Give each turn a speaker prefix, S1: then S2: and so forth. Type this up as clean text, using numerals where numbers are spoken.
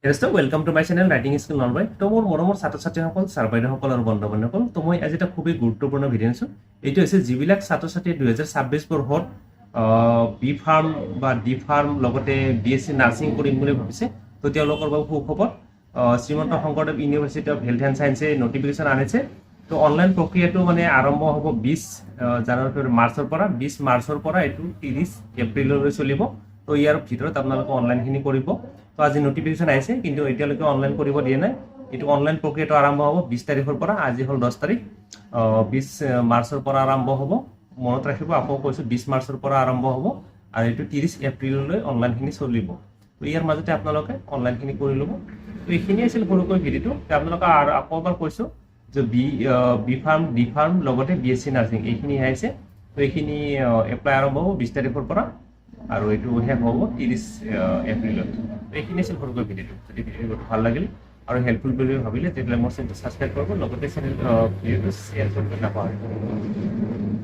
S1: Yes, so welcome to my channel Writing Skill Nalbai. তো মোৰ মৰমৰ ছাত্ৰ-ছাত্ৰীসকল, ছাৰ-বাইদেউসকল আৰু বন্ধু-বান্ধৱীসকল, তো মই আজি এটা খুবেই গুৰুত্বপূৰ্ণ ভিডিঅ' আনিছোঁ। এইটো হৈছে যিবিলাক ছাত্ৰ-ছাত্ৰীয়ে 2026 বৰ্ষত বি ফাৰ্ম বা ডি ফাৰ্ম লগতে BSc নাৰ্ছিং কৰিম বুলি ভাবিছে, তো তেওঁলোকৰ বাবে সুখবৰ। Srimanta Sankardev university of health and ছায়েন্সে নটিফিকেশ্যন আনিছে। তো অনলাইন প্ৰক্ৰিয়াটো মানে আৰম্ভ হ'ব 20 মাৰ্চৰ পৰা। 20 মাৰ্চৰ পৰা এইটো 30 এপ্ৰিললৈ চলিব। তো ইয়াৰ ভিতৰত আপোনালোকে অনলাইনখিনি কৰিব। তো আজি নটিফিকেশ্যন আহিছে, কিন্তু এতিয়ালৈকে অনলাইন কৰিব দিয়া নাই। এইটো অনলাইন প্ৰক্ৰিয়াটো আৰম্ভ হ'ব 20 তাৰিখৰ পৰা। আজি হ'ল 10 তাৰিখ। 20 মাৰ্চৰ পৰা আৰম্ভ হ'ব। মনত ৰাখিব, আকৌ কৈছোঁ 20 মাৰ্চৰ পৰা আৰম্ভ হ'ব আৰু এইটো 30 এপ্ৰিললৈ অনলাইনখিনি চলিব। তো ইয়াৰ মাজতে আপোনালোকে অনলাইনখিনি কৰি ল'ব। তো এইখিনি আছিল সৰুকৈ ভিডিঅ'টো। আপোনালোকে আৰু আকৌ এবাৰ কৈছোঁ যে বি ফাৰ্ম, ডি ফাৰ্ম লগতে BSc নাৰ্ছিং এইখিনি আহিছে। তো এইখিনি এপ্লাই আৰম্ভ হ'ব 20 তাৰিখৰ পৰা আৰু এইটো শেষ হ'ব 30 এপ্ৰিলত। এইখিনি আছিল সৰুকৈ ভিডিঅ'টো। যদি ভিডিঅ'টো ভাল লাগিল আৰু হেল্পফুল বুলি ভাবিলে তেতিয়াহ'লে মোৰ চেনেলটো ছাবস্ক্ৰাইব কৰিব, লগতে ভিডিঅ'টো শ্বেয়াৰ কৰিব নাপাহৰিব।